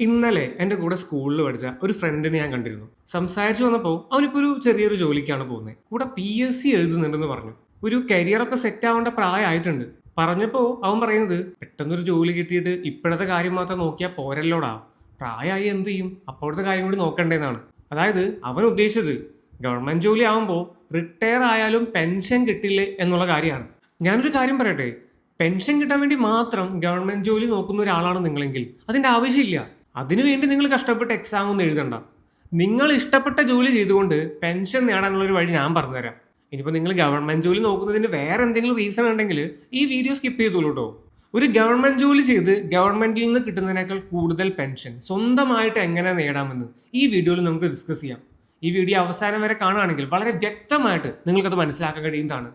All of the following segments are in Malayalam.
ഇന്നലെ എൻ്റെ കൂടെ സ്കൂളിൽ പഠിച്ച ഒരു ഫ്രണ്ടിനെ ഞാൻ കണ്ടിരുന്നു. സംസാരിച്ചു വന്നപ്പോൾ അവനിപ്പോൾ ഒരു ചെറിയൊരു ജോലിക്കാണ് പോകുന്നത്. കൂടെ PSC എഴുതുന്നുണ്ടെന്ന് പറഞ്ഞു. ഒരു കരിയറൊക്കെ സെറ്റ് ആവേണ്ട പ്രായമായിട്ടുണ്ട്. പറഞ്ഞപ്പോൾ അവൻ പറയുന്നത് പെട്ടെന്നൊരു ജോലി കിട്ടിയിട്ട് ഇപ്പോഴത്തെ കാര്യം മാത്രം നോക്കിയാൽ പോരല്ലോടാ. പ്രായമായി എന്ത് ചെയ്യും? അപ്പോഴത്തെ കാര്യം കൂടി നോക്കണ്ടേന്നാണ്. അതായത് അവൻ ഉദ്ദേശിച്ചത് ഗവൺമെന്റ് ജോലി ആവുമ്പോൾ റിട്ടയർ ആയാലും പെൻഷൻ കിട്ടില്ലേ എന്നുള്ള കാര്യമാണ്. ഞാനൊരു കാര്യം പറയട്ടെ, പെൻഷൻ കിട്ടാൻ വേണ്ടി മാത്രം ഗവൺമെന്റ് ജോലി നോക്കുന്ന ഒരാളാണ് നിങ്ങളെങ്കിൽ അതിന്റെ ആവശ്യമില്ല. അതിനുവേണ്ടി നിങ്ങൾ കഷ്ടപ്പെട്ട് എക്സാം ഒന്നും എഴുതണ്ട. നിങ്ങൾ ഇഷ്ടപ്പെട്ട ജോലി ചെയ്തുകൊണ്ട് പെൻഷൻ നേടാനുള്ള ഒരു വഴി ഞാൻ പറഞ്ഞുതരാം. ഇനിയിപ്പോൾ നിങ്ങൾ ഗവൺമെന്റ് ജോലി നോക്കുന്നതിന് വേറെ എന്തെങ്കിലും റീസൺ ഉണ്ടെങ്കിൽ ഈ വീഡിയോ സ്കിപ്പ് ചെയ്തോളൂ കേട്ടോ. ഒരു ഗവൺമെന്റ് ജോലി ചെയ്ത് ഗവൺമെന്റിൽ നിന്ന് കിട്ടുന്നതിനേക്കാൾ കൂടുതൽ പെൻഷൻ സ്വന്തമായിട്ട് എങ്ങനെ നേടാമെന്ന് ഈ വീഡിയോയിൽ നമുക്ക് ഡിസ്കസ് ചെയ്യാം. ഈ വീഡിയോ അവസാനം വരെ കാണുകയാണെങ്കിൽ വളരെ വ്യക്തമായിട്ട് നിങ്ങൾക്കത് മനസ്സിലാക്കാൻ കഴിയുന്നതാണ്.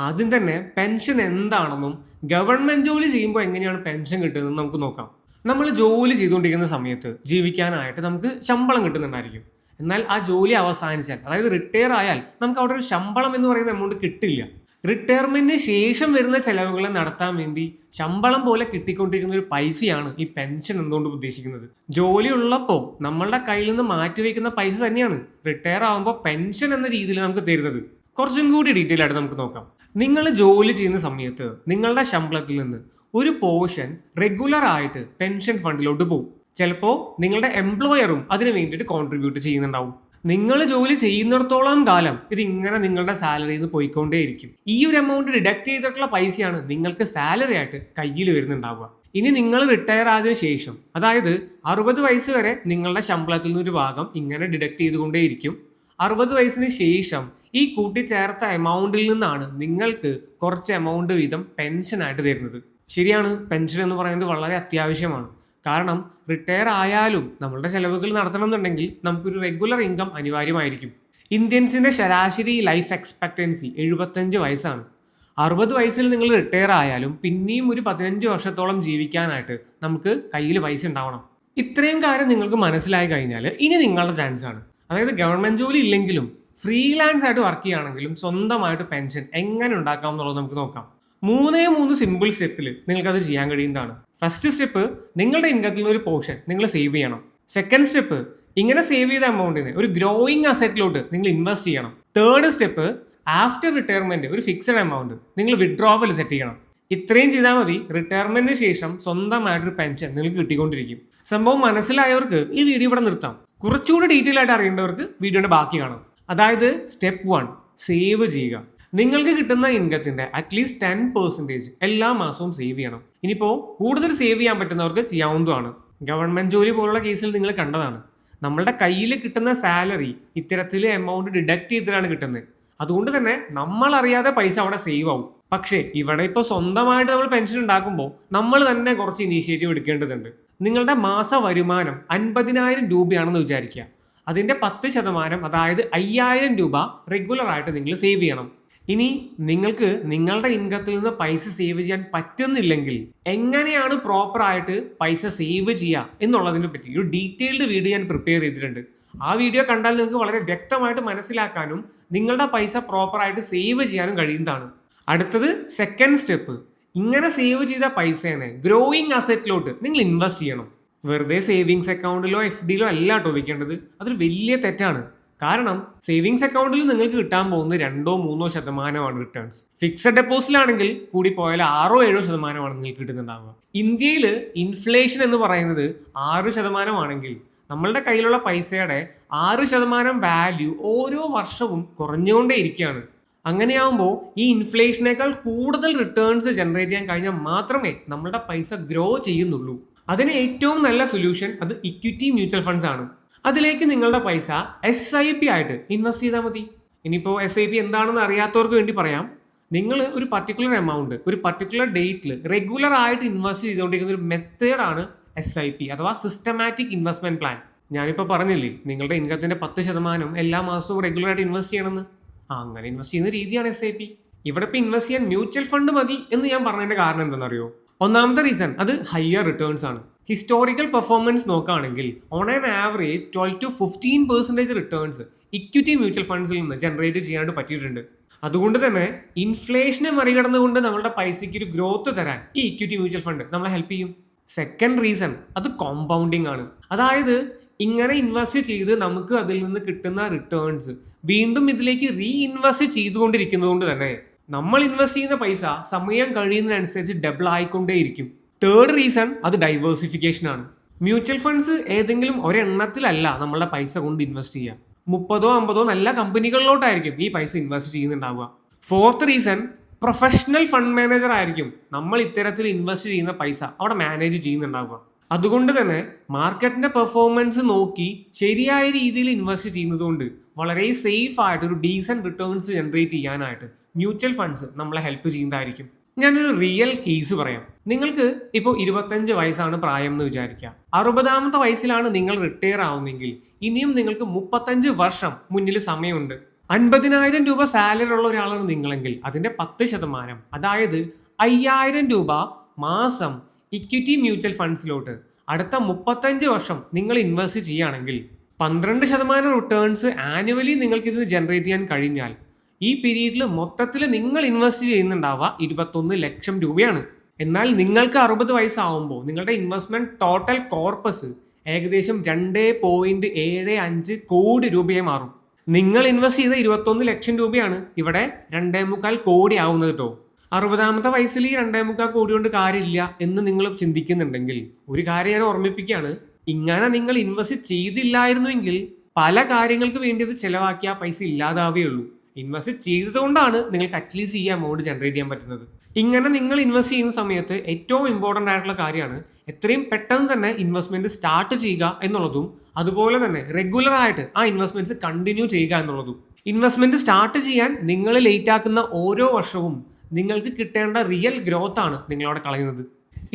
ആദ്യം തന്നെ പെൻഷൻ എന്താണെന്നും ഗവൺമെന്റ് ജോലി ചെയ്യുമ്പോൾ എങ്ങനെയാണ് പെൻഷൻ കിട്ടുന്നതെന്ന് നമുക്ക് നോക്കാം. നമ്മൾ ജോലി ചെയ്തുകൊണ്ടിരിക്കുന്ന സമയത്ത് ജീവിക്കാനായിട്ട് നമുക്ക് ശമ്പളം കിട്ടുന്നുണ്ടായിരിക്കും. എന്നാൽ ആ ജോലി അവസാനിച്ചാൽ, അതായത് റിട്ടയർ ആയാൽ, നമുക്ക് അവിടെ ഒരു ശമ്പളം എന്ന് പറയുന്ന എമൗണ്ട് കിട്ടില്ല. റിട്ടയർമെന്റിന് ശേഷം വരുന്ന ചെലവുകളെ നടത്താൻ വേണ്ടി ശമ്പളം പോലെ കിട്ടിക്കൊണ്ടിരിക്കുന്ന ഒരു പൈസയാണ് ഈ പെൻഷൻ എന്തുകൊണ്ട് ഉദ്ദേശിക്കുന്നത്. ജോലി ഉള്ളപ്പോൾ നമ്മളുടെ കയ്യിൽ നിന്ന് മാറ്റിവെക്കുന്ന പൈസ തന്നെയാണ് റിട്ടയർ ആകുമ്പോൾ പെൻഷൻ എന്ന രീതിയിൽ നമുക്ക് തരുന്നത്. കുറച്ചും കൂടി ഡീറ്റെയിൽ ആയിട്ട് നമുക്ക് നോക്കാം. നിങ്ങൾ ജോലി ചെയ്യുന്ന സമയത്ത് നിങ്ങളുടെ ശമ്പളത്തിൽ നിന്ന് ഒരു പോർഷൻ റെഗുലർ ആയിട്ട് പെൻഷൻ ഫണ്ടിലോട്ട് പോകും. ചിലപ്പോൾ നിങ്ങളുടെ എംപ്ലോയറും അതിന് വേണ്ടിയിട്ട് കോൺട്രിബ്യൂട്ട് ചെയ്യുന്നുണ്ടാവും. നിങ്ങൾ ജോലി ചെയ്യുന്നിടത്തോളം കാലം ഇത് ഇങ്ങനെ നിങ്ങളുടെ സാലറിയിൽ നിന്ന് പോയിക്കൊണ്ടേയിരിക്കും. ഈ ഒരു എമൗണ്ട് ഡിഡക്ട് ചെയ്തിട്ടുള്ള പൈസയാണ് നിങ്ങൾക്ക് സാലറി ആയിട്ട് കയ്യിൽ വരുന്നുണ്ടാവുക. ഇനി നിങ്ങൾ റിട്ടയർ ആയതിനു ശേഷം, അതായത് 60 വയസ്സ് വരെ നിങ്ങളുടെ ശമ്പളത്തിൽ നിന്ന് ഒരു ഭാഗം ഇങ്ങനെ ഡിഡക്ട് ചെയ്തുകൊണ്ടേയിരിക്കും. 60 വയസ്സിന് ശേഷം ഈ കൂട്ടിച്ചേർത്ത എമൗണ്ടിൽ നിന്നാണ് നിങ്ങൾക്ക് കുറച്ച് എമൗണ്ട് വീതം പെൻഷനായിട്ട് തരുന്നത്. ശരിയാണ്, പെൻഷൻ എന്ന് പറയുന്നത് വളരെ അത്യാവശ്യമാണ്. കാരണം റിട്ടയർ ആയാലും നമ്മളുടെ ചെലവുകൾ നടത്തണം എന്നുണ്ടെങ്കിൽ നമുക്കൊരു റെഗുലർ ഇൻകം അനിവാര്യമായിരിക്കും. ഇന്ത്യൻസിന്റെ ശരാശരി ലൈഫ് എക്സ്പെക്ടൻസി 75 വയസ്സാണ്. 60 വയസ്സിൽ നിങ്ങൾ റിട്ടയർ ആയാലും പിന്നെയും ഒരു 15 വർഷത്തോളം ജീവിക്കാനായിട്ട് നമുക്ക് കയ്യിൽ പൈസ ഉണ്ടാവണം. ഇത്രയും കാര്യം നിങ്ങൾക്ക് മനസ്സിലായി കഴിഞ്ഞാൽ ഇനി നിങ്ങളുടെ ചാൻസ് ആണ്. അതായത് ഗവൺമെന്റ് ജോലി ഇല്ലെങ്കിലും ഫ്രീലാൻസ് ആയിട്ട് വർക്ക് ചെയ്യുകയാണെങ്കിലും സ്വന്തമായിട്ട് പെൻഷൻ എങ്ങനെ ഉണ്ടാക്കാം എന്നുള്ളത് നമുക്ക് നോക്കാം. 3 സിമ്പിൾ സ്റ്റെപ്പിൽ നിങ്ങൾക്ക് അത് ചെയ്യാൻ കഴിയുന്നതാണ്. ഫസ്റ്റ് സ്റ്റെപ്പ്, നിങ്ങളുടെ ഇൻകത്തിൽ നിന്ന് ഒരു പോർഷൻ നിങ്ങൾ സേവ് ചെയ്യണം. സെക്കൻഡ് സ്റ്റെപ്പ്, ഇങ്ങനെ സേവ് ചെയ്ത എമൗണ്ടിന് ഒരു ഗ്രോയിങ് അസറ്റിലോട്ട് നിങ്ങൾ ഇൻവെസ്റ്റ് ചെയ്യണം. തേർഡ് സ്റ്റെപ്പ്, ആഫ്റ്റർ റിട്ടയർമെന്റ് ഒരു ഫിക്സഡ് എമൗണ്ട് നിങ്ങൾ വിഡ്രോവൽ സെറ്റ് ചെയ്യണം. ഇത്രയും ചെയ്താൽ മതി, റിട്ടയർമെന്റിന് ശേഷം സ്വന്തമായിട്ടൊരു പെൻഷൻ നിങ്ങൾക്ക് കിട്ടിക്കൊണ്ടിരിക്കും. സംഭവം മനസ്സിലായവർക്ക് ഈ വീഡിയോ ഇവിടെ നിർത്താം. കുറച്ചുകൂടി ഡീറ്റെയിൽ ആയിട്ട് അറിയേണ്ടവർക്ക് വീഡിയോയുടെ ബാക്കി കാണാം. അതായത് സ്റ്റെപ്പ് 1, സേവ് ചെയ്യുക. നിങ്ങൾക്ക് കിട്ടുന്ന ഇൻകത്തിന്റെ അറ്റ്ലീസ്റ്റ് 10% എല്ലാ മാസവും സേവ് ചെയ്യണം. ഇനിയിപ്പോൾ കൂടുതൽ സേവ് ചെയ്യാൻ പറ്റുന്നവർക്ക് ചെയ്യാവുന്നതാണ്. ഗവൺമെന്റ് ജോലി പോലുള്ള കേസിൽ നിങ്ങൾ കണ്ടതാണ്, നമ്മളുടെ കയ്യിൽ കിട്ടുന്ന സാലറി ഇത്തരത്തിൽ എമൗണ്ട് ഡിഡക്ട് ചെയ്തിട്ടാണ് കിട്ടുന്നത്. അതുകൊണ്ട് തന്നെ നമ്മൾ അറിയാതെ പൈസ അവിടെ സേവ് ആവും. പക്ഷേ ഇവിടെ ഇപ്പോൾ സ്വന്തമായിട്ട് നമ്മൾ പെൻഷൻ ഉണ്ടാക്കുമ്പോൾ നമ്മൾ തന്നെ കുറച്ച് ഇനീഷ്യേറ്റീവ് എടുക്കേണ്ടതുണ്ട്. നിങ്ങളുടെ മാസ വരുമാനം 50,000 രൂപയാണെന്ന് വിചാരിക്കുക. അതിന്റെ 10%, അതായത് 5,000 രൂപ റെഗുലർ ആയിട്ട് നിങ്ങൾ സേവ് ചെയ്യണം. ഇനി നിങ്ങൾക്ക് നിങ്ങളുടെ ഇൻകത്തിൽ നിന്ന് പൈസ സേവ് ചെയ്യാൻ പറ്റുന്നില്ലെങ്കിൽ എങ്ങനെയാണ് പ്രോപ്പർ ആയിട്ട് പൈസ സേവ് ചെയ്യുക എന്നുള്ളതിനെ പറ്റി ഒരു ഡീറ്റെയിൽഡ് വീഡിയോ ഞാൻ പ്രിപ്പയർ ചെയ്തിട്ടുണ്ട്. ആ വീഡിയോ കണ്ടാൽ നിങ്ങൾക്ക് വളരെ വ്യക്തമായിട്ട് മനസ്സിലാക്കാനും നിങ്ങളുടെ പൈസ പ്രോപ്പർ ആയിട്ട് സേവ് ചെയ്യാനും കഴിയുന്നതാണ്. അടുത്തത് സെക്കൻഡ് സ്റ്റെപ്പ്, ഇങ്ങനെ സേവ് ചെയ്ത പൈസേനെ ഗ്രോയിങ് അസറ്റിലോട്ട് നിങ്ങൾ ഇൻവെസ്റ്റ് ചെയ്യണം. വെറുതെ സേവിങ്സ് അക്കൗണ്ടിലോ FDയിലോ അല്ല കേട്ടോ വയ്ക്കേണ്ടത്. അതൊരു വലിയ തെറ്റാണ്. കാരണം സേവിങ്സ് അക്കൗണ്ടിൽ നിങ്ങൾക്ക് കിട്ടാൻ പോകുന്നത് 2-3% റിട്ടേൺസ്. ഫിക്സഡ് ഡെപ്പോസിറ്റിലാണെങ്കിൽ കൂടി പോയാൽ 6-7% നിങ്ങൾക്ക് കിട്ടുന്നുണ്ടാവുക. ഇന്ത്യയിൽ ഇൻഫ്ലേഷൻ എന്ന് പറയുന്നത് 6% നമ്മളുടെ കയ്യിലുള്ള പൈസയുടെ 6% വാല്യൂ ഓരോ വർഷവും കുറഞ്ഞുകൊണ്ടേ ഇരിക്കുകയാണ്. അങ്ങനെയാവുമ്പോൾ ഈ ഇൻഫ്ലേഷനേക്കാൾ കൂടുതൽ റിട്ടേൺസ് ജനറേറ്റ് ചെയ്യാൻ കഴിഞ്ഞാൽ മാത്രമേ നമ്മളുടെ പൈസ ഗ്രോ ചെയ്യുന്നുള്ളൂ. അതിന് ഏറ്റവും നല്ല സൊല്യൂഷൻ അത് ഇക്വിറ്റി മ്യൂച്വൽ ഫണ്ട്സ് ആണ്. അതിലേക്ക് നിങ്ങളുടെ പൈസ SIP ആയിട്ട് ഇൻവെസ്റ്റ് ചെയ്താൽ മതി. ഇനിയിപ്പോൾ SIP എന്താണെന്ന് അറിയാത്തവർക്ക് വേണ്ടി പറയാം. നിങ്ങൾ ഒരു പർട്ടിക്കുലർ എമൗണ്ട് ഒരു പർട്ടിക്കുലർ ഡേറ്റിൽ റെഗുലർ ആയിട്ട് ഇൻവെസ്റ്റ് ചെയ്തുകൊണ്ടിരിക്കുന്ന ഒരു മെത്തേഡാണ് SIP അഥവാ സിസ്റ്റമാറ്റിക് ഇൻവെസ്റ്റ്മെന്റ് പ്ലാൻ. ഞാനിപ്പോൾ പറഞ്ഞില്ലേ, നിങ്ങളുടെ ഇൻകത്തിന്റെ 10% എല്ലാ മാസവും റെഗുലർ ആയിട്ട് ഇൻവെസ്റ്റ് ചെയ്യണമെന്ന്. അങ്ങനെ ഇൻവെസ്റ്റ് ചെയ്യുന്ന രീതിയാണ് SIP. ഇവിടെ ഇപ്പോൾ ഇൻവെസ്റ്റ് ചെയ്യാൻ മ്യൂച്വൽ ഫണ്ട് മതി എന്ന് ഞാൻ പറഞ്ഞതിന്റെ കാരണം എന്താണെന്നറിയോ? ഒന്നാമത്തെ റീസൺ അത് ഹയർ റിട്ടേൺസ് ആണ്. ഹിസ്റ്റോറിക്കൽ പെർഫോമൻസ് നോക്കുകയാണെങ്കിൽ on an average 12-15% returns equity mutual ഫണ്ട്സിൽ നിന്ന് ജനറേറ്റ് ചെയ്യാനായിട്ട് പറ്റിയിട്ടുണ്ട്. അതുകൊണ്ട് തന്നെ ഇൻഫ്ലേഷനെ മറികടന്നുകൊണ്ട് നമ്മുടെ പൈസയ്ക്ക് ഒരു ഗ്രോത്ത് തരാൻ ഈ ഇക്വിറ്റി മ്യൂച്വൽ ഫണ്ട് നമ്മളെ ഹെൽപ്പ് ചെയ്യും. സെക്കൻഡ് റീസൺ അത് കോമ്പൗണ്ടിങ് ആണ്. അതായത് ഇങ്ങനെ ഇൻവെസ്റ്റ് ചെയ്ത് നമുക്ക് അതിൽ നിന്ന് കിട്ടുന്ന റിട്ടേൺസ് വീണ്ടും ഇതിലേക്ക് റീഇൻവെസ്റ്റ് ചെയ്തുകൊണ്ടിരിക്കുന്നത് കൊണ്ട് തന്നെ നമ്മൾ ഇൻവെസ്റ്റ് ചെയ്യുന്ന പൈസ സമയം കഴിയുന്നതിനനുസരിച്ച് ഡബിൾ ആയിക്കൊണ്ടേയിരിക്കും. തേർഡ് റീസൺ അത് ഡൈവേഴ്സിഫിക്കേഷൻ ആണ്. മ്യൂച്വൽ ഫണ്ട്സ് ഏതെങ്കിലും ഒരെണ്ണത്തിലല്ല നമ്മളുടെ പൈസ കൊണ്ട് ഇൻവെസ്റ്റ് ചെയ്യുക. 30-50 നല്ല കമ്പനികളിലോട്ടായിരിക്കും ഈ പൈസ ഇൻവെസ്റ്റ് ചെയ്യുന്നുണ്ടാവുക. Fourth reason professional fund manager ആയിരിക്കും നമ്മൾ ഇത്തരത്തിൽ ഇൻവെസ്റ്റ് ചെയ്യുന്ന പൈസ അവിടെ മാനേജ് ചെയ്യുന്നുണ്ടാവുക. അതുകൊണ്ട് തന്നെ മാർക്കറ്റിന്റെ പെർഫോമൻസ് നോക്കി ശരിയായ രീതിയിൽ ഇൻവെസ്റ്റ് ചെയ്യുന്നതുകൊണ്ട് വളരെ സേഫ് ആയിട്ട് ഒരു ഡീസന്റ് റിട്ടേൺസ് ജനറേറ്റ് ചെയ്യാനായിട്ട് മ്യൂച്വൽ ഫണ്ട്സ് നമ്മളെ ഹെൽപ്പ് ചെയ്യുന്നതായിരിക്കും. ഞാനൊരു റിയൽ കേസ് പറയാം. നിങ്ങൾക്ക് ഇപ്പോൾ 25 വയസ്സാണ് പ്രായം എന്ന് വിചാരിക്കുക. 60ാമത്തെ വയസ്സിലാണ് നിങ്ങൾ റിട്ടയർ ആവുന്നെങ്കിൽ ഇനിയും നിങ്ങൾക്ക് 35 വർഷം മുന്നിൽ സമയമുണ്ട്. 50,000 രൂപ സാലറി ഉള്ള ഒരാളാണ് നിങ്ങളെങ്കിൽ അതിന്റെ 10%, അതായത് 5,000 രൂപ മാസം ഇക്വിറ്റി മ്യൂച്വൽ ഫണ്ട്സിലോട്ട് അടുത്ത 35 വർഷം നിങ്ങൾ ഇൻവെസ്റ്റ് ചെയ്യുകയാണെങ്കിൽ 12% റിട്ടേൺസ് ആനുവലി നിങ്ങൾക്ക് ഇത് ജനറേറ്റ് ചെയ്യാൻ കഴിഞ്ഞാൽ ഈ പീരീഡിൽ മൊത്തത്തിൽ നിങ്ങൾ ഇൻവെസ്റ്റ് ചെയ്യുന്നുണ്ടാവുക 21 ലക്ഷം രൂപയാണ്. എന്നാൽ നിങ്ങൾക്ക് 60 വയസ്സാവുമ്പോൾ നിങ്ങളുടെ ഇൻവെസ്റ്റ്മെന്റ് ടോട്ടൽ കോർപ്പസ് ഏകദേശം 2.75 കോടി രൂപയെ മാറും. നിങ്ങൾ ഇൻവെസ്റ്റ് ചെയ്ത 21 ലക്ഷം രൂപയാണ് ഇവിടെ 2.25 കോടി ആവുന്നത് കേട്ടോ. 60ാമത്തെ വയസ്സിൽ ഈ 2.25 കോടി കൊണ്ട് കാര്യമില്ല എന്ന് നിങ്ങൾ ചിന്തിക്കുന്നുണ്ടെങ്കിൽ ഒരു കാര്യം ഞാൻ ഓർമ്മിപ്പിക്കുകയാണ്. ഇങ്ങനെ നിങ്ങൾ ഇൻവെസ്റ്റ് ചെയ്തില്ലായിരുന്നുവെങ്കിൽ പല കാര്യങ്ങൾക്ക് വേണ്ടി അത് ചെലവാക്കിയ പൈസ ഇല്ലാതാവുകയുള്ളൂ. ഇൻവെസ്റ്റ് ചെയ്തതുകൊണ്ടാണ് നിങ്ങൾക്ക് അറ്റ്ലീസ്റ്റ് ഈ എമൗണ്ട് ജനറേറ്റ് ചെയ്യാൻ പറ്റുന്നത്. ഇങ്ങനെ നിങ്ങൾ ഇൻവെസ്റ്റ് ചെയ്യുന്ന സമയത്ത് ഏറ്റവും ഇമ്പോർട്ടൻ്റ് ആയിട്ടുള്ള കാര്യമാണ് എത്രയും പെട്ടെന്ന് തന്നെ ഇൻവെസ്റ്റ്മെന്റ് സ്റ്റാർട്ട് ചെയ്യുക എന്നുള്ളതും അതുപോലെ തന്നെ റെഗുലർ ആയിട്ട് ആ ഇൻവെസ്റ്റ്മെന്റ്സ് കണ്ടിന്യൂ ചെയ്യുക എന്നുള്ളതും. ഇൻവെസ്റ്റ്മെന്റ് സ്റ്റാർട്ട് ചെയ്യാൻ നിങ്ങൾ ലേറ്റ് ആക്കുന്ന ഓരോ വർഷവും നിങ്ങൾക്ക് കിട്ടേണ്ട റിയൽ ഗ്രോത്ത് ആണ് നിങ്ങളവിടെ കളയുന്നത്.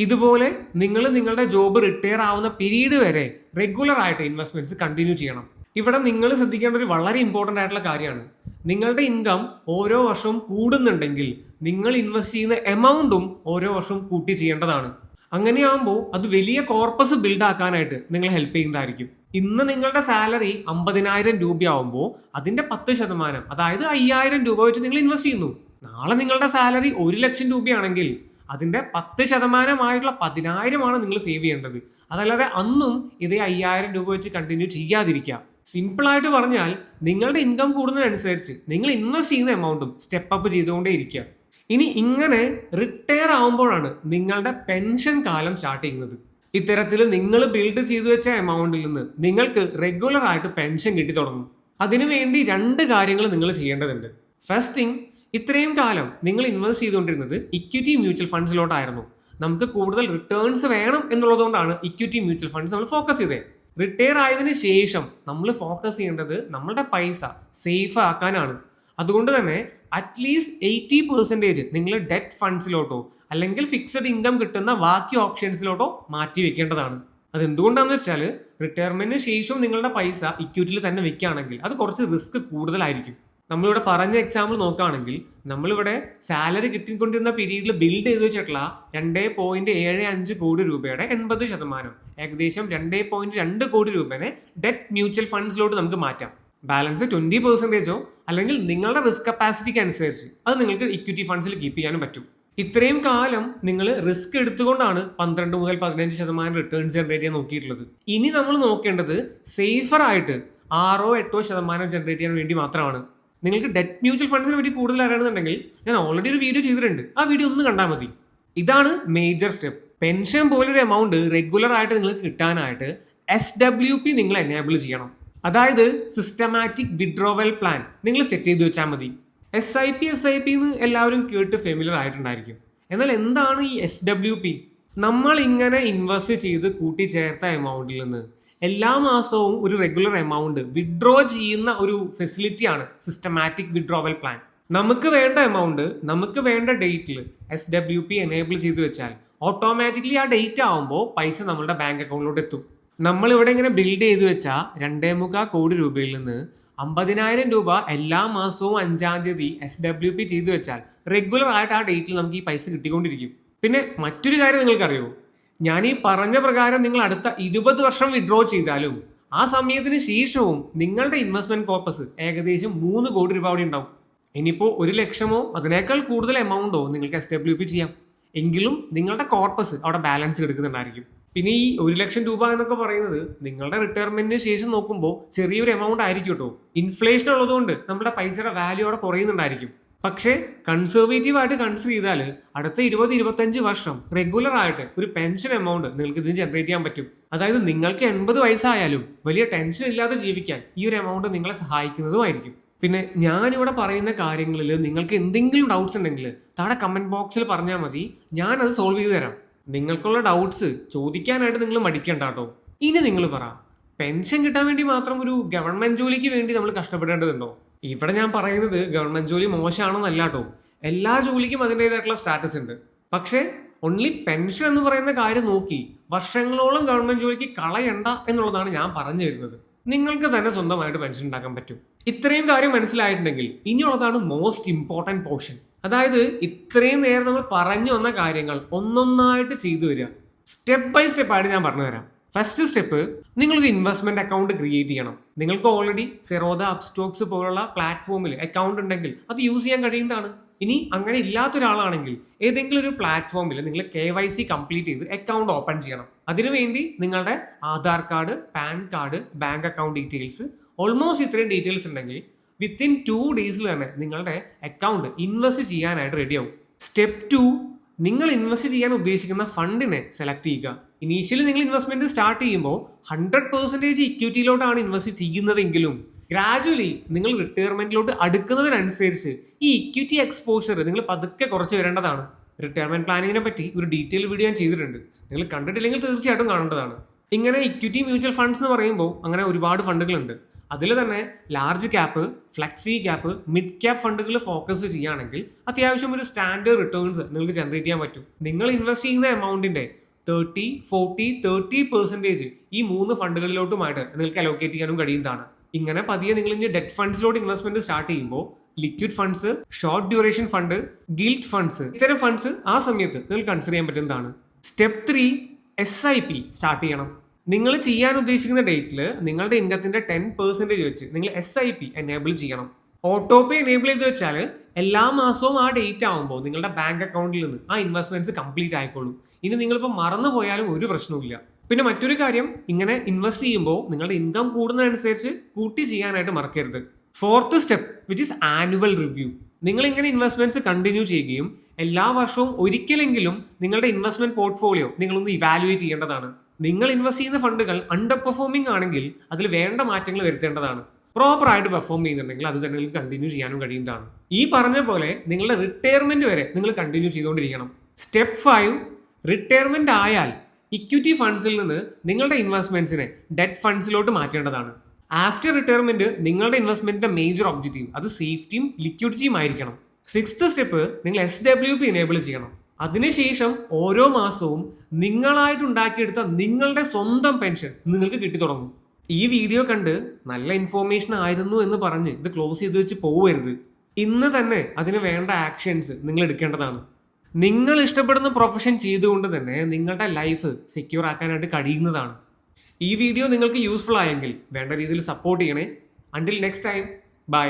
ഇതുപോലെ നിങ്ങൾ നിങ്ങളുടെ ജോബ് റിട്ടയർ ആവുന്ന പീരീഡ് വരെ റെഗുലർ ആയിട്ട് ഇൻവെസ്റ്റ്മെന്റ്സ് കണ്ടിന്യൂ ചെയ്യണം. ഇവിടെ നിങ്ങൾ ശ്രദ്ധിക്കേണ്ട ഒരു വളരെ ഇമ്പോർട്ടൻ്റ് ആയിട്ടുള്ള കാര്യമാണ്, നിങ്ങളുടെ ഇൻകം ഓരോ വർഷവും കൂടുന്നുണ്ടെങ്കിൽ നിങ്ങൾ ഇൻവെസ്റ്റ് ചെയ്യുന്ന എമൗണ്ടും ഓരോ വർഷവും കൂട്ടി ചെയ്യേണ്ടതാണ്. അങ്ങനെയാകുമ്പോൾ അത് വലിയ കോർപ്പസ് ബിൽഡ് ആക്കാനായിട്ട് നിങ്ങളെ ഹെൽപ്പ് ചെയ്യുന്നതായിരിക്കും. ഇന്ന് നിങ്ങളുടെ സാലറി 50,000 രൂപയാവുമ്പോൾ അതിന്റെ 10%, അതായത് 5,000 രൂപ വെച്ച് നിങ്ങൾ ഇൻവെസ്റ്റ് ചെയ്യുന്നു. നാളെ നിങ്ങളുടെ സാലറി 1 ലക്ഷം രൂപയാണെങ്കിൽ അതിന്റെ 10% 10,000 നിങ്ങൾ സേവ് ചെയ്യേണ്ടത്. അതല്ലാതെ അന്നും ഇതേ 5,000 രൂപ വെച്ച് കണ്ടിന്യൂ ചെയ്യാതിരിക്കുക. സിമ്പിൾ ആയിട്ട് പറഞ്ഞാൽ നിങ്ങളുടെ ഇൻകം കൂടുന്നതിനനുസരിച്ച് നിങ്ങൾ ഇൻവെസ്റ്റ് ചെയ്യുന്ന എമൗണ്ടും സ്റ്റെപ്പ് അപ്പ് ചെയ്തുകൊണ്ടേ ഇരിക്കുക. ഇനി ഇങ്ങനെ റിട്ടയർ ആവുമ്പോഴാണ് നിങ്ങളുടെ പെൻഷൻ കാലം സ്റ്റാർട്ട് ചെയ്യുന്നത്. ഇത്തരത്തിൽ നിങ്ങൾ ബിൽഡ് ചെയ്തു വെച്ച എമൗണ്ടിൽ നിന്ന് നിങ്ങൾക്ക് റെഗുലർ ആയിട്ട് പെൻഷൻ കിട്ടി തുടങ്ങും. അതിനുവേണ്ടി 2 കാര്യങ്ങൾ നിങ്ങൾ ചെയ്യേണ്ടതുണ്ട്. ഫസ്റ്റ് തിങ്, ഇത്രയും കാലം നിങ്ങൾ ഇൻവെസ്റ്റ് ചെയ്തുകൊണ്ടിരുന്നത് ഇക്വിറ്റി മ്യൂച്വൽ ഫണ്ട്സിലോട്ടായിരുന്നു. നമുക്ക് കൂടുതൽ റിട്ടേൺസ് വേണം എന്നുള്ളതുകൊണ്ടാണ് ഇക്വിറ്റി മ്യൂച്വൽ ഫണ്ട്സ് നമ്മൾ ഫോക്കസ് ചെയ്തത്. റിട്ടയർ ആയതിനു ശേഷം നമ്മൾ ഫോക്കസ് ചെയ്യേണ്ടത് നമ്മളുടെ പൈസ സേഫ് ആക്കാനാണ്. അതുകൊണ്ട് തന്നെ അറ്റ്ലീസ്റ്റ് 80% നിങ്ങൾ ഡെറ്റ് ഫണ്ട്സിലോട്ടോ അല്ലെങ്കിൽ ഫിക്സഡ് ഇൻകം കിട്ടുന്ന ബാക്കി ഓപ്ഷൻസിലോട്ടോ മാറ്റി വെക്കേണ്ടതാണ്. അതെന്തുകൊണ്ടാണെന്ന് വെച്ചാൽ റിട്ടയർമെന്റിന് ശേഷം നിങ്ങളുടെ പൈസ ഇക്വിറ്റിയിൽ തന്നെ വെക്കുകയാണെങ്കിൽ അത് കുറച്ച് റിസ്ക് കൂടുതലായിരിക്കും. നമ്മളിവിടെ പറഞ്ഞ എക്സാമ്പിൾ നോക്കുകയാണെങ്കിൽ നമ്മളിവിടെ സാലറി കിട്ടിക്കൊണ്ടിരുന്ന പീരീഡിൽ ബിൽഡ് ചെയ്ത് വെച്ചിട്ടുള്ള 2.75 കോടി രൂപയുടെ 80%, ഏകദേശം 2.2 കോടി രൂപേനെ ഡെറ്റ് മ്യൂച്വൽ ഫണ്ട്സിലോട്ട് നമുക്ക് മാറ്റാം. ബാലൻസ് 20%, അല്ലെങ്കിൽ നിങ്ങളുടെ റിസ്ക് കപ്പാസിറ്റിക്ക് അനുസരിച്ച് അത് നിങ്ങൾക്ക് ഇക്വിറ്റി ഫണ്ട്സിൽ കീപ്പ് ചെയ്യാനും പറ്റും. ഇത്രയും കാലം നിങ്ങൾ റിസ്ക് എടുത്തുകൊണ്ടാണ് 12 മുതൽ 15% റിട്ടേൺസ് ജനറേറ്റ് ചെയ്യാൻ നോക്കിയിട്ടുള്ളത്. ഇനി നമ്മൾ നോക്കേണ്ടത് സേഫർ ആയിട്ട് 6-8% ജനറേറ്റ് ചെയ്യാൻ വേണ്ടി മാത്രമാണ്. നിങ്ങൾക്ക് ഡെറ്റ് മ്യൂച്വൽ ഫണ്ട്സിനെ പറ്റി കൂടുതൽ അറിയണമെന്നുണ്ടെങ്കിൽ ഞാൻ ഓൾറെഡി ഒരു വീഡിയോ ചെയ്തിട്ടുണ്ട്, ആ വീഡിയോ ഒന്ന് കണ്ടാൽ മതി. ഇതാണ് മേജർ സ്റ്റെപ്പ്. പെൻഷൻ പോലൊരു എമൗണ്ട് റെഗുലർ ആയിട്ട് നിങ്ങൾക്ക് കിട്ടാനായിട്ട് SWP നിങ്ങൾ എനേബിൾ ചെയ്യണം. അതായത് സിസ്റ്റമാറ്റിക് വിഡ്രോവൽ പ്ലാൻ നിങ്ങൾ സെറ്റ് ചെയ്ത് വെച്ചാൽ മതി. SIP എന്ന് എല്ലാവരും കേട്ട് ഫെമിലിയർ ആയിട്ടുണ്ടായിരിക്കും. എന്നാൽ എന്താണ് ഈ SWP? നമ്മൾ ഇങ്ങനെ ഇൻവെസ്റ്റ് ചെയ്ത് കൂട്ടിച്ചേർത്ത എമൗണ്ടിൽ നിന്ന് എല്ലാ മാസവും ഒരു റെഗുലർ എമൗണ്ട് വിഡ്രോ ചെയ്യുന്ന ഒരു ഫെസിലിറ്റിയാണ് സിസ്റ്റമാറ്റിക് വിഡ്രോവൽ പ്ലാൻ. നമുക്ക് വേണ്ട എമൗണ്ട് നമുക്ക് വേണ്ട ഡേറ്റിൽ SWP എനേബിൾ ചെയ്ത് വെച്ചാൽ ഓട്ടോമാറ്റിക്കലി ആ ഡേറ്റ് ആവുമ്പോൾ പൈസ നമ്മുടെ ബാങ്ക് അക്കൗണ്ടിലോട്ട് എത്തും. നമ്മളിവിടെ ഇങ്ങനെ ബിൽഡ് ചെയ്ത് വെച്ചാൽ 2.25 കോടി രൂപയിൽ നിന്ന് 50,000 രൂപ എല്ലാ മാസവും 5-ാം തീയതി SWP ചെയ്തു വെച്ചാൽ റെഗുലർ ആയിട്ട് ആ ഡേറ്റിൽ നമുക്ക് ഈ പൈസ കിട്ടിക്കൊണ്ടിരിക്കും. പിന്നെ മറ്റൊരു കാര്യം നിങ്ങൾക്കറിയോ, ഞാൻ ഈ പറഞ്ഞ പ്രകാരം നിങ്ങൾ അടുത്ത 20 വർഷം വിഡ്രോ ചെയ്താലും ആ സമയത്തിന് ശേഷവും നിങ്ങളുടെ ഇൻവെസ്റ്റ്മെന്റ് കോർപ്പസ് ഏകദേശം 3 കോടി രൂപ അവിടെ ഉണ്ടാവും. ഇനിയിപ്പോൾ 1 ലക്ഷമോ അതിനേക്കാൾ കൂടുതൽ എമൗണ്ടോ നിങ്ങൾക്ക് SWP ചെയ്യാം. എങ്കിലും നിങ്ങളുടെ കോർപ്പസ് അവിടെ ബാലൻസ് എടുക്കുന്നുണ്ടായിരിക്കും. പിന്നെ ഈ 1 ലക്ഷം രൂപ എന്നൊക്കെ പറയുന്നത് നിങ്ങളുടെ റിട്ടയർമെന്റിന് ശേഷം നോക്കുമ്പോൾ ചെറിയൊരു എമൗണ്ട് ആയിരിക്കും കേട്ടോ. ഇൻഫ്ലേഷൻ ഉള്ളതുകൊണ്ട് നമ്മുടെ പൈസയുടെ വാല്യൂ അവിടെ കുറയുന്നുണ്ടായിരിക്കും. പക്ഷേ കൺസർവേറ്റീവ് ആയിട്ട് കൺസിഡർ ചെയ്താൽ അടുത്ത 20-25 വർഷം റെഗുലർ ആയിട്ട് ഒരു പെൻഷൻ എമൗണ്ട് നിങ്ങൾക്ക് ഇതിന് ജനറേറ്റ് ചെയ്യാൻ പറ്റും. അതായത് നിങ്ങൾക്ക് 80 വയസ്സായാലും വലിയ ടെൻഷൻ ഇല്ലാതെ ജീവിക്കാൻ ഈ ഒരു എമൗണ്ട് നിങ്ങളെ സഹായിക്കുന്നതുമായിരിക്കും. പിന്നെ ഞാനിവിടെ പറയുന്ന കാര്യങ്ങളിൽ നിങ്ങൾക്ക് എന്തെങ്കിലും ഡൗട്ട്സ് ഉണ്ടെങ്കിൽ താഴെ കമന്റ് ബോക്സിൽ പറഞ്ഞാൽ മതി, ഞാനത് സോൾവ് ചെയ്ത് തരാം. നിങ്ങൾക്കുള്ള ഡൗട്ട്സ് ചോദിക്കാനായിട്ട് നിങ്ങൾ മടിക്കണ്ട കേട്ടോ. ഇനി നിങ്ങൾ പറ, പെൻഷൻ കിട്ടാൻ വേണ്ടി മാത്രം ഒരു ഗവൺമെന്റ് ജോലിക്ക് വേണ്ടി നമ്മൾ കഷ്ടപ്പെടേണ്ടതുണ്ടോ? ഇവിടെ ഞാൻ പറയുന്നത് ഗവൺമെന്റ് ജോലി മോശമാണെന്നല്ല കേട്ടോ. എല്ലാ ജോലിക്കും അതിൻ്റെതായിട്ടുള്ള സ്റ്റാറ്റസ് ഉണ്ട്. പക്ഷേ ഓൺലി പെൻഷൻ എന്ന് പറയുന്ന കാര്യം നോക്കി വർഷങ്ങളോളം ഗവൺമെന്റ് ജോലിക്ക് കളയണ്ട എന്നുള്ളതാണ് ഞാൻ പറഞ്ഞു തരുന്നത്. നിങ്ങൾക്ക് തന്നെ സ്വന്തമായിട്ട് പെൻഷൻ ഉണ്ടാക്കാൻ പറ്റും. ഇത്രയും കാര്യം മനസ്സിലായിട്ടുണ്ടെങ്കിൽ ഇനിയുള്ളതാണ് മോസ്റ്റ് ഇമ്പോർട്ടൻറ്റ് പോർഷൻ. അതായത് ഇത്രയും നേരം നമ്മൾ പറഞ്ഞു വന്ന കാര്യങ്ങൾ ഒന്നൊന്നായിട്ട് ചെയ്തു വരിക. സ്റ്റെപ്പ് ബൈ സ്റ്റെപ്പ് ആയിട്ട് ഞാൻ പറഞ്ഞു തരാം. ഫസ്റ്റ് സ്റ്റെപ്പ്, നിങ്ങളൊരു ഇൻവെസ്റ്റ്മെന്റ് അക്കൗണ്ട് ക്രിയേറ്റ് ചെയ്യണം. നിങ്ങൾക്ക് ഓൾറെഡി സെറോദ, അപ്സ്റ്റോക്സ് പോലുള്ള പ്ലാറ്റ്ഫോമിൽ അക്കൗണ്ട് ഉണ്ടെങ്കിൽ അത് യൂസ് ചെയ്യാൻ കഴിയുന്നതാണ്. ഇനി അങ്ങനെ ഇല്ലാത്ത ഒരാളാണെങ്കിൽ ഏതെങ്കിലും ഒരു പ്ലാറ്റ്ഫോമിൽ നിങ്ങൾ KYC കംപ്ലീറ്റ് ചെയ്ത് അക്കൗണ്ട് ഓപ്പൺ ചെയ്യണം. അതിനുവേണ്ടി നിങ്ങളുടെ Aadhaar card, pan card, bank account details, almost ഇത്രയും ഡീറ്റെയിൽസ് ഉണ്ടെങ്കിൽ വിത്തിൻ 2 ഡേയ്സിൽ തന്നെ നിങ്ങളുടെ അക്കൗണ്ട് ഇൻവെസ്റ്റ് ചെയ്യാനായിട്ട് റെഡിയാവും. സ്റ്റെപ്പ് 2, നിങ്ങൾ ഇൻവെസ്റ്റ് ചെയ്യാൻ ഉദ്ദേശിക്കുന്ന ഫണ്ടിനെ സെലക്ട് ചെയ്യുക. ഇനീഷ്യലി നിങ്ങൾ ഇൻവെസ്റ്റ്മെന്റ് സ്റ്റാർട്ട് ചെയ്യുമ്പോൾ 100% ഇക്വിറ്റിയിലോട്ടാണ് ഇൻവെസ്റ്റ് ചെയ്യുന്നതെങ്കിലും ഗ്രാജുവലി നിങ്ങൾ റിട്ടയർമെന്റിലോട്ട് അടുക്കുന്നതിനനുസരിച്ച് ഈ ഇക്വിറ്റി എക്സ്പോഷർ നിങ്ങൾ പതുക്കെ കുറച്ച് വരേണ്ടതാണ്. റിട്ടയർമെന്റ് പ്ലാനിങ്ങിനെ പറ്റി ഒരു ഡീറ്റെയിൽ വീഡിയോ ഞാൻ ചെയ്തിട്ടുണ്ട്. നിങ്ങൾ കണ്ടിട്ടില്ലെങ്കിൽ തീർച്ചയായിട്ടും കാണേണ്ടതാണ്. ഇങ്ങനെ ഇക്വിറ്റി മ്യൂച്വൽ ഫണ്ട്സ് എന്ന് പറയുമ്പോൾ അങ്ങനെ ഒരുപാട് ഫണ്ടുകളുണ്ട്. അതിൽ തന്നെ large cap, flexi cap, mid cap ഫണ്ടുകൾ ഫോക്കസ് ചെയ്യുകയാണെങ്കിൽ അത്യാവശ്യം ഒരു സ്റ്റാൻഡേർഡ് റിട്ടേൺസ് നിങ്ങൾക്ക് ജനറേറ്റ് ചെയ്യാൻ പറ്റും. നിങ്ങൾ ഇൻവെസ്റ്റ് ചെയ്യുന്ന എമൗണ്ടിന്റെ 30, 40, 30% ഈ 3 ഫണ്ടുകളിലോട്ടുമായിട്ട് നിങ്ങൾക്ക് അലോക്കേറ്റ് ചെയ്യാനും കഴിയുന്നതാണ്. ഇങ്ങനെ പതിയെ നിങ്ങൾ ഇനി ഡെറ്റ് ഫണ്ട്സിലോട്ട് ഇൻവെസ്റ്റ്മെന്റ് സ്റ്റാർട്ട് ചെയ്യുമ്പോൾ liquid funds, short duration fund, gilt funds, ഇത്തരം ഫണ്ട്സ് ആ സമയത്ത് നിങ്ങൾക്ക് കൺസിഡർ ചെയ്യാൻ പറ്റുന്നതാണ്. സ്റ്റെപ്പ് 3, SIP സ്റ്റാർട്ട് ചെയ്യണം. നിങ്ങൾ ചെയ്യാൻ ഉദ്ദേശിക്കുന്ന ഡേറ്റിൽ നിങ്ങളുടെ ഇൻകത്തിന്റെ 10% വെച്ച് നിങ്ങൾ SIP എനേബിൾ ചെയ്യണം. ഓട്ടോ പേ എനേബിൾ ചെയ്ത് വെച്ചാൽ എല്ലാ മാസവും ആ ഡേറ്റ് ആകുമ്പോൾ നിങ്ങളുടെ ബാങ്ക് അക്കൗണ്ടിൽ നിന്ന് ആ ഇൻവെസ്റ്റ്മെന്റ്സ് കംപ്ലീറ്റ് ആയിക്കോളും. ഇനി നിങ്ങളിപ്പോൾ മറന്നു പോയാലും ഒരു പ്രശ്നവുമില്ല. പിന്നെ മറ്റൊരു കാര്യം, ഇങ്ങനെ ഇൻവെസ്റ്റ് ചെയ്യുമ്പോൾ നിങ്ങളുടെ ഇൻകം കൂടുന്നതനുസരിച്ച് കൂട്ടി ചെയ്യാനായിട്ട് മറക്കരുത്. 4th step, which is annual review. നിങ്ങൾ ഇങ്ങനെ ഇൻവെസ്റ്റ്മെന്റ്സ് കണ്ടിന്യൂ ചെയ്യുകയും എല്ലാ വർഷവും ഒരിക്കലെങ്കിലും നിങ്ങളുടെ ഇൻവെസ്റ്റ്മെന്റ് പോർട്ട്ഫോളിയോ നിങ്ങളൊന്ന് ഇവാലുവേറ്റ് ചെയ്യേണ്ടതാണ്. നിങ്ങൾ ഇൻവെസ്റ്റ് ചെയ്യുന്ന ഫണ്ടുകൾ അണ്ടർ പെർഫോമിംഗ് ആണെങ്കിൽ അതിൽ വേണ്ട മാറ്റങ്ങൾ വരുത്തേണ്ടതാണ്. പ്രോപ്പർ ആയിട്ട് പെർഫോം ചെയ്യുന്നുണ്ടെങ്കിൽ അത് തന്നെ നിങ്ങൾക്ക് കണ്ടിന്യൂ ചെയ്യാനും കഴിയുന്നതാണ്. ഈ പറഞ്ഞ പോലെ നിങ്ങളുടെ റിട്ടയർമെന്റ് വരെ നിങ്ങൾ കണ്ടിന്യൂ ചെയ്തുകൊണ്ടിരിക്കണം. സ്റ്റെപ്പ് 5, റിട്ടയർമെന്റ് ആയാൽ ഇക്വിറ്റി ഫണ്ട്സിൽ നിന്ന് നിങ്ങളുടെ ഇൻവെസ്റ്റ്മെന്റ്സിനെ ഡെറ്റ് ഫണ്ട്സിലോട്ട് മാറ്റേണ്ടതാണ്. ആഫ്റ്റർ റിട്ടയർമെന്റ് നിങ്ങളുടെ ഇൻവെസ്റ്റ്മെന്റിന്റെ മേജർ ഒബ്ജക്റ്റീവ് അത് സേഫ്റ്റിയും ലിക്വിഡിറ്റിയും ആയിരിക്കണം. 6th സ്റ്റെപ്പ്, നിങ്ങൾ SWP എനേബിൾ ചെയ്യണം. അതിനുശേഷം ഓരോ മാസവും നിങ്ങളായിട്ടുണ്ടാക്കിയെടുത്ത നിങ്ങളുടെ സ്വന്തം പെൻഷൻ നിങ്ങൾക്ക് കിട്ടി തുടങ്ങും. ഈ വീഡിയോ കണ്ട് നല്ല ഇൻഫോർമേഷൻ ആയിരുന്നു എന്ന് പറഞ്ഞ് ഇത് ക്ലോസ് ചെയ്ത് വെച്ച് പോവരുത്. ഇന്ന് തന്നെ അതിന് വേണ്ട ആക്ഷൻസ് നിങ്ങൾ എടുക്കേണ്ടതാണ്. നിങ്ങൾ ഇഷ്ടപ്പെടുന്ന പ്രൊഫഷൻ ചെയ്തുകൊണ്ട് തന്നെ നിങ്ങളുടെ ലൈഫ് സെക്യൂർ ആക്കാനായിട്ട് കഴിയുന്നതാണ്. ഈ വീഡിയോ നിങ്ങൾക്ക് യൂസ്ഫുൾ ആയെങ്കിൽ വേണ്ട രീതിയിൽ സപ്പോർട്ട് ചെയ്യണേ. Until next time, by.